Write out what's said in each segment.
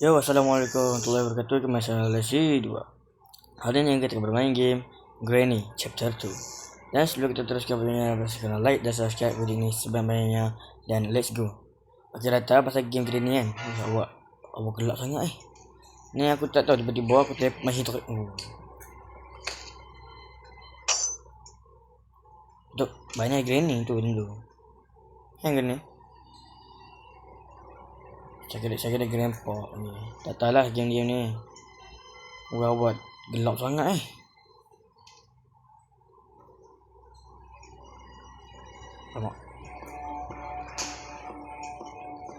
Yo, assalamualaikum warahmatullahi wabarakatuh. Kembali saya Lesi 2. Hari ini kita akan bermain game Granny Chapter 2. Dan sebelum kita teruskan videonya, pastikan like dan subscribe video ini sebanyak-banyaknya. Dan let's go. Okey, rata pasal game Granny kan. Awak gelap sangat Ni aku tak tahu, tiba-tiba aku tap masih tu. Untuk banyak Granny tu dulu. Yang Granny. Saya kira grandpa ni. Tak tahulah game-game ni. Buat gelap sangat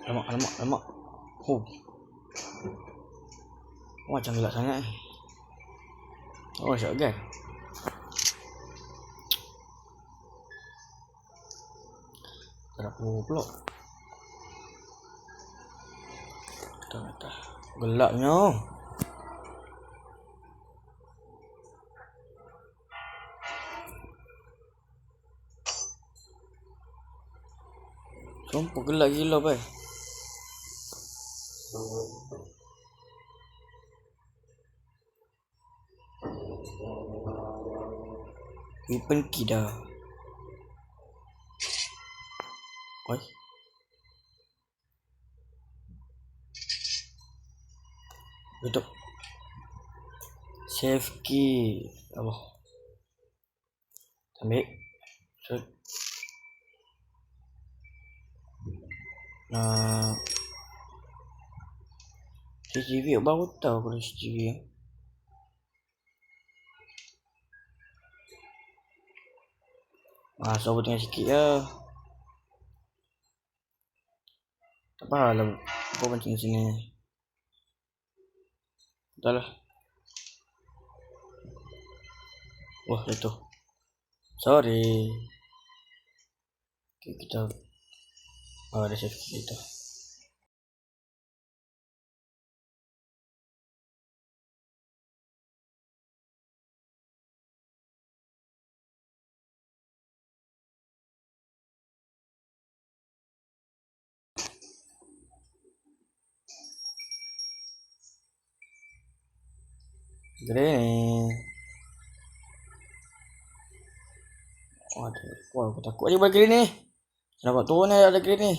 Alamak. Oh. Macam gelap sangat Oh, shotgun. Tak ada pula. Tak. Gelapnya. Sumpah gelap gila Weapon key dah. Oi. Betul. Save key. Allah. Ambil. CCTV baru tahu kalau CCTV. Sabar tengah sikit je. Tak apa lah. Apa pancing sini. Dah lah. Wah, jatuh. Sorry. Okay, kita. Ada safety kita. Granny. Wah, aku takut aja buat Granny. Nampak turun ada Granny.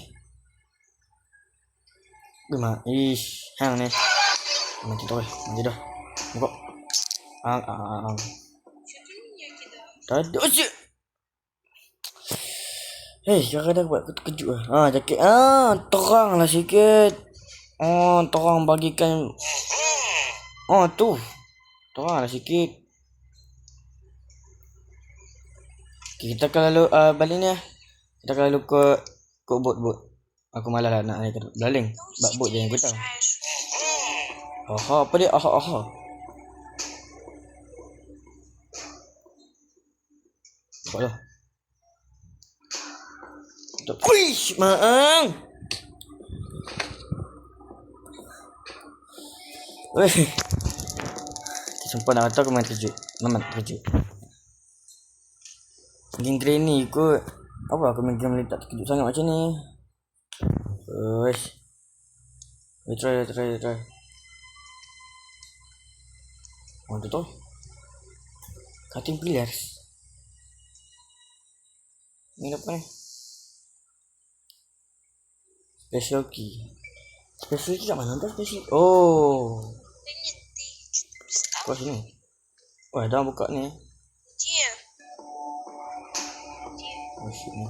Gimana? Hang ni. Mati dah. Buka. Tadi. Oh shit. Kadang-kadang buat aku terkejut lah. Jaket. Terang lah sikit. Terang bagikan. Tu. Terang lah sikit. Okay, kita akan lalu balik ni lah. Kita akan lalu ke bot. Aku malas lah nak naik berlaling. Sebab bot je yang aku tahu. Apa dia? Buat lah. Wish, maang. Weh. Sumpah nak kata aku main terkejut. Memang terkejut. Game Granny kot. Apa aku main game tak terkejut sangat macam ni. Wish. Try. Tu. Cutting pillars. Ni apa ni? Special key kat mana tu special? Kau sini. Wah, dah buka ni. Shit ni.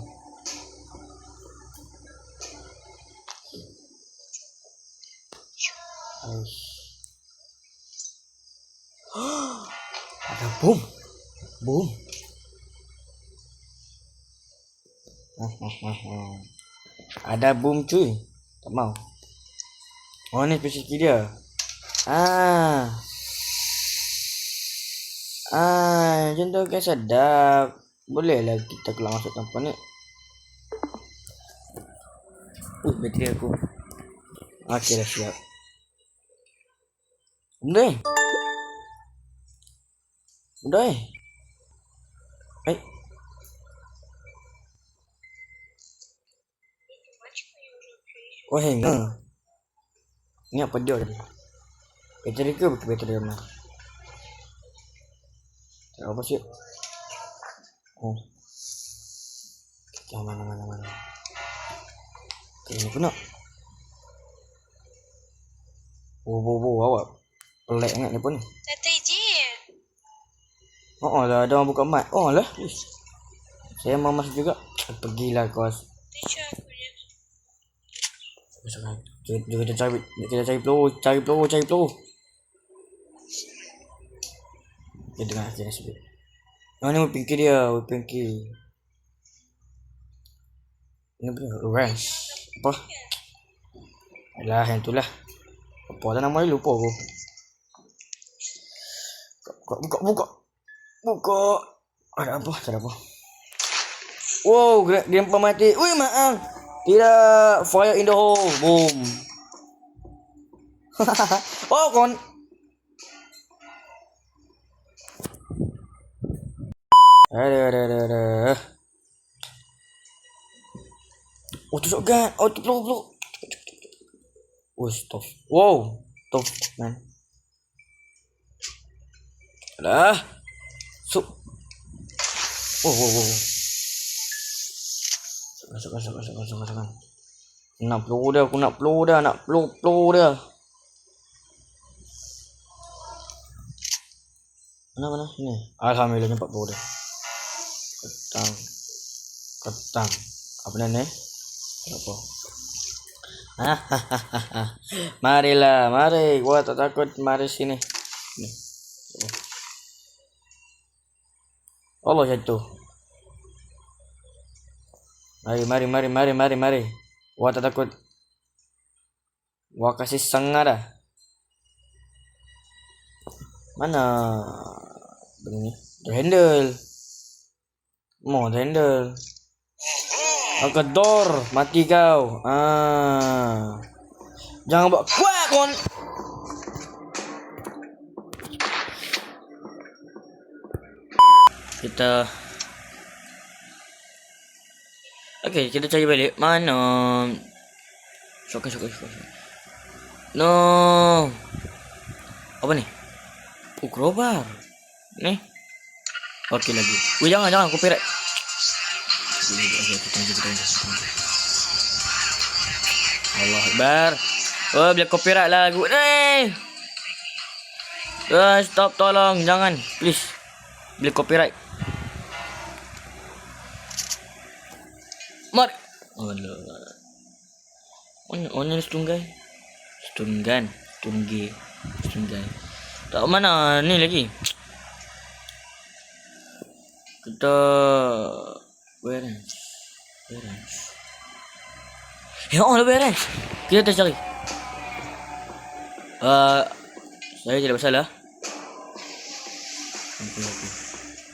Ada boom. Ada boom cuy. Tak mau. Ni special key dia. Macam tu kan sedap. Boleh lah kita keluar masuk tanpa ni. Bateri aku. Okey, dah siap. Udah. Wah, Ni apa dia tadi? Bateri ke bateri mana? Apa sih? Oh. Yang mana. Ini pun nak. Awak. Pelik sangat ni pun. Tata izin. Oh lah, ada orang buka mic. Oh lah. Saya mau masuk juga. Pergilah kos. Teacher aku je. Kita cari peluru. Kita dengar sikit. Ni pinky dia, pinky. Ini apa? Orange. Apa? Alah, yang itulah. Apa dah nama dia, lupa aku. Buka. Ada apa? Tak ada apa. Wow, grandpa mati. Ui, maaf. Tidak. Fire in the hole. Boom. Oh, kon. Ada. Oh, tu shotgun. Oh, tu peluru. Oh, stop. Wow. Stop, man. Alah. Sup. Oh. Masuk. Nak peluru dia. Aku nak peluru dia. Nak peluru dia. Mana? Ni. Alhamdulillah nampak peluru dia. Ketang. Apa ni? Apa? Mari. Gua tak takut. Mari sini. Ni. Allah jatuh. Mari. Gua tak takut. Gua kasih sangat dah. Mana? Begini. The handle. The handle. Angkat door. Mati kau. Jangan buat kuat kon. Kita cari balik. Mana? Syok. No. Apa ni? Crowbar. Ni. Okey lagi. Jangan copyright. Allah Akbar. Bila copyright lagu ni. Stop, tolong. Jangan. Please. Bila copyright. Mari. Mana stunggai? Stunggan. Tak mana ni lagi. Kita Berens. Ya Allah, Berens. Kita cari. Saya tidak bersalah.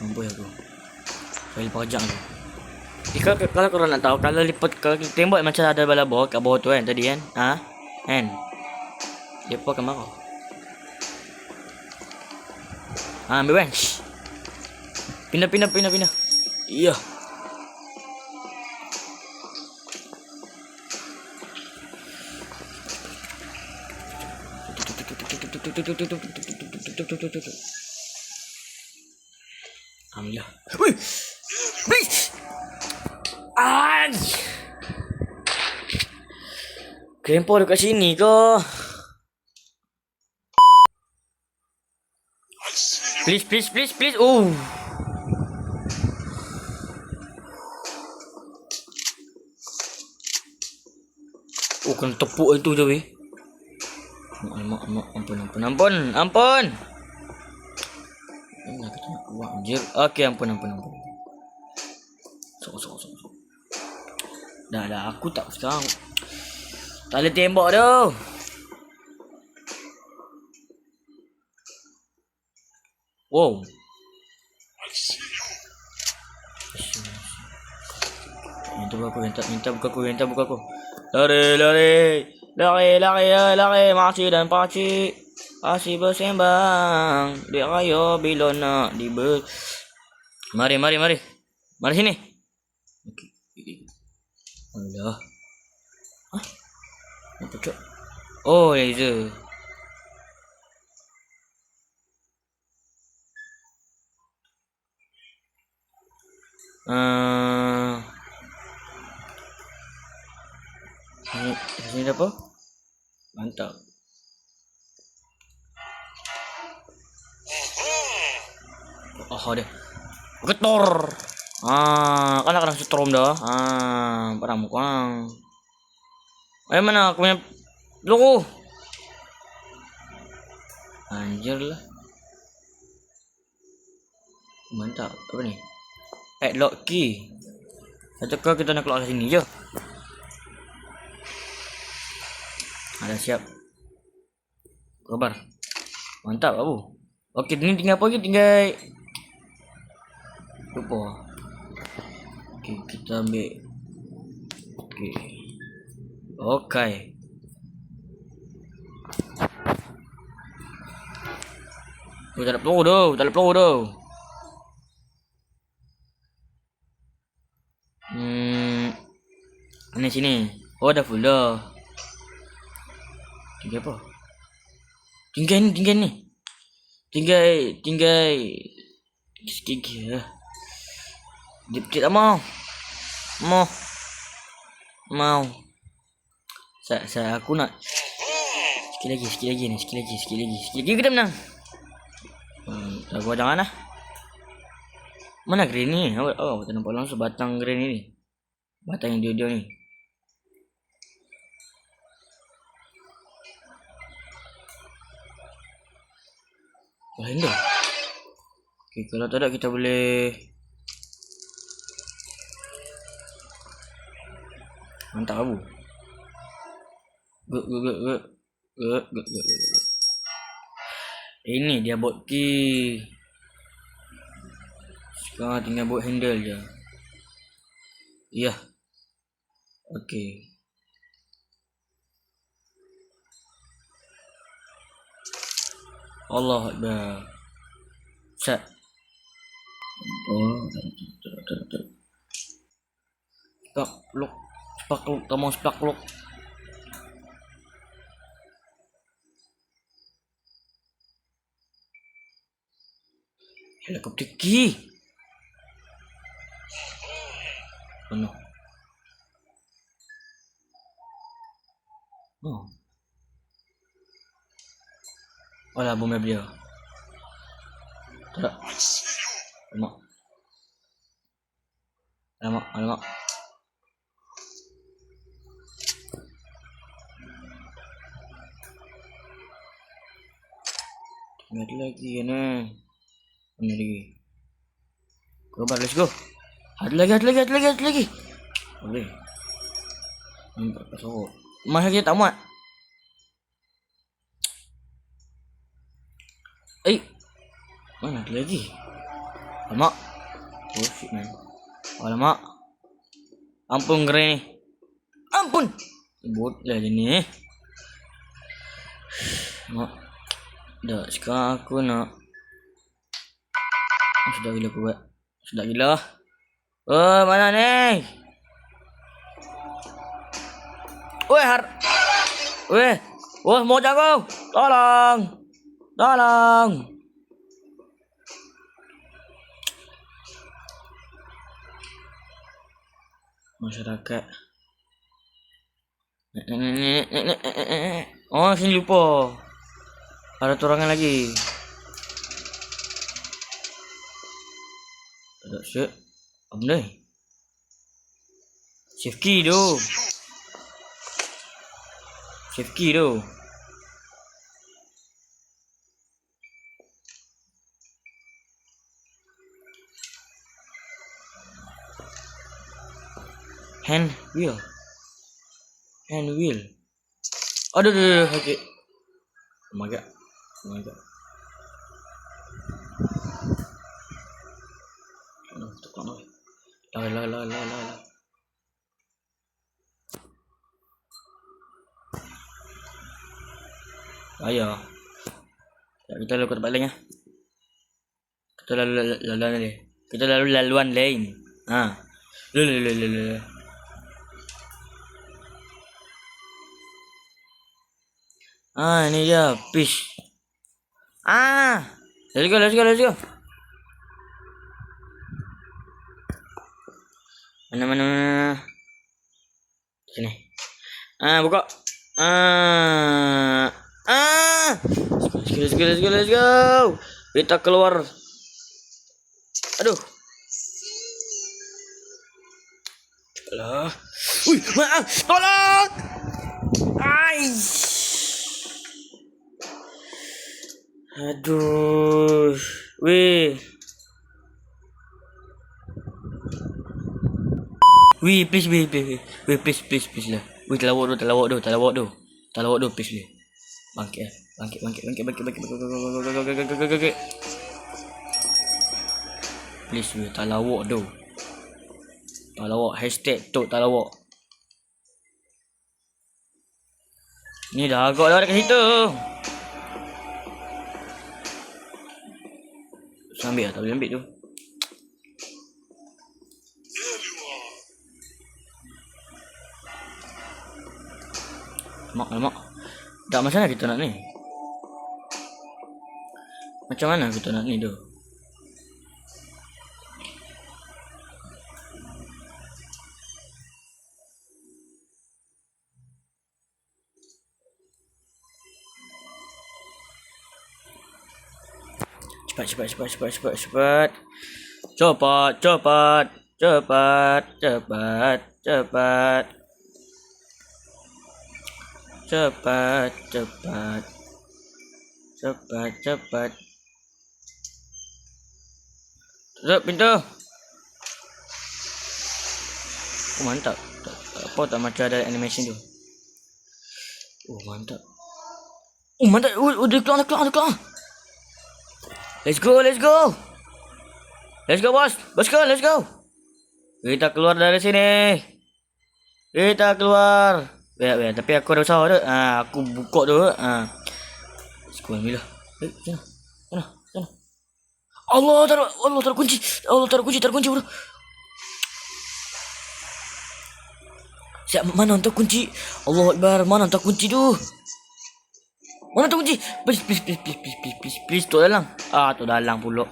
Ampun aku. Saya lipat pajak tu. Kalau korang nak tahu, kalau tembok macam ada bala bawah kat bawah tu kan tadi kan. Kan. Depa akan marah. Ambil bench. Pindah. Iya. Alhamdulillah. Wih. Grandpa dekat sini ke? Please. Oh. Oh, kena tepuk itu je weh. Ampun. Ini aku nak buat anjir. Okey, ampun. Sok. Dah aku tak sekarang. Tak boleh tembak tu. Wow. Minta buka aku. Lari. Makcik dan pakcik asyik bersembang di raya bila nak Mari. Mari sini. Okey. Allah. Apa cok? Oh, laser. Sini ada apa? Mantap. Oh, dia. Getor. Kan kena setrum dah. Padang mukuang. Mana aku punya logo? Anjir lah. Mantap. Apa ni? Lock key. Ataukah kita nak keluar sini je? Ada siap. Kabar. Mantap abu. Okey, ni tinggal apa lagi? Tinggal lupa. Okey, kita ambil. Okey. Okey. Oh, tak ada peluru dah. Tak ada peluru dah. Mana sini? Oh, dah full dah. Tinggal apa? Tinggal ni. Tinggal sikit. Dip tak mau. Mau. Saya aku nak sikit lagi ni. Sikit lagi kita menang. Aku jangan lah. Mana green ni? Oh, tak nampak langsung batang green ni. Batang yang dia ni. Handle. Okay, kalau tak ada kita boleh. Mantap abu. Good. Ini dia bot key. Sekarang tinggal buat handle je. Ya. Okey. Allah Akbar. Set. Oh, spark lock, kamu spark lock. Helikopter key. Mana? Oh. Alah, bom dia. Tak. Alamak. Ada lagi kan Ini lagi. Kabar, let's go. Ada lagi. Boleh. Nampak pasal. Masa kita tak muat. Mana ada lagi? Alamak. Oh shit man. Alamak. Ampun Granny. Ampun. Bot lah dia ni. Mak. Dah sekarang aku nak. Sudah gila aku buat. Sudah gila. Oh mana ni? Weh. Oh mau jago. Tolong. Masyarakat. Oh, sini lupa. Ada torangan lagi. Ada shit. Apa ni? Save key tu. Hand wheel. Aduh, sakit. Oh my god. Tukang oi. Lah. Ayo. Kita lalu ke tempat lain ya. Kita lalu laluan lain. Ini dia fish. Let's go. Mana. Sini. Buka. Let's go. Kita keluar. Aduh. Cepatlah. Maaf. Tolong. Aduh. Please lah. Terlawak tu, please lah. Bangkit. Please, terlawak tu. Hashtag tu terlawak. Ni dah agak dah dekat situ. Ambil lah, tak boleh ambil tu. Mak. Tak macam mana kita nak ni? Tu? Cepat. Cepat. Tutup pintu. Mantap. Apa tak macam ada animation tu. Mantap. Dia keluar. Let's go. Let's go, bos. Let's go. Kita keluar dari sini. Biar. Tapi aku ada usaha tu. Aku buka tu. Sekolah bila. Sana. Allah taruh kunci. Bro. Siap, mana untuk kunci? Allah Akbar, mana untuk kunci tu? Please, tu dalam. Tu dalam pula.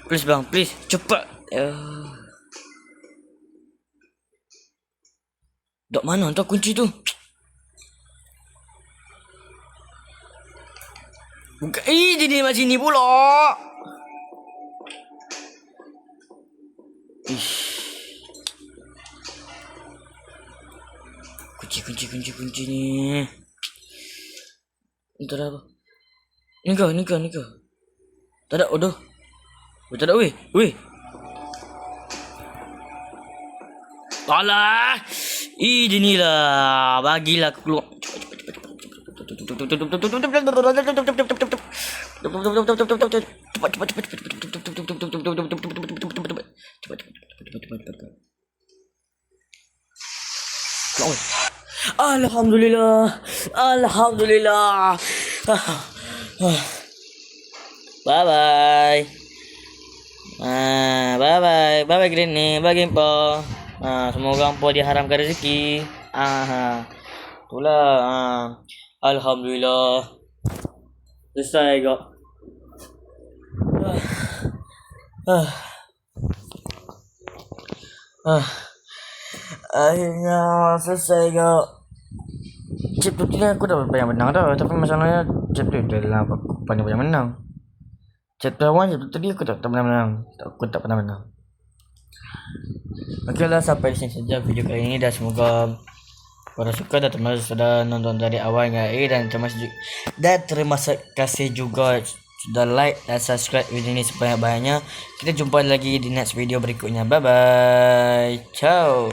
Please bang, please, cepat. Dok mana untuk kunci tu? Buka. Jadi macam ni pula. Kunci ni. Entar apa? Ni kau. Tak ada odoh. Tak ada weh. Alah. Dia ni lah. Bagilah aku keluar. Alhamdulillah. Bye bye Granny, bye Gempa. Semoga Empa diharamkan rezeki. Itulah. Alhamdulillah. Selesai kak. Akhirnya selesai kak. Chapter 3 aku dah banyak menang dah. Tapi masalahnya chapter 2 adalah aku banyak menang. Chapter 1, chapter 3 aku tak pernah menang. Aku tak pernah menang. Okeylah, sampai di sini saja video kali ini. Dan semoga korang suka dan terima kasih sudah nonton dari awal hingga akhir. Dan terima kasih juga sudah like dan subscribe video ini sebanyak-banyaknya. Kita jumpa lagi di next video berikutnya. Bye bye. Ciao.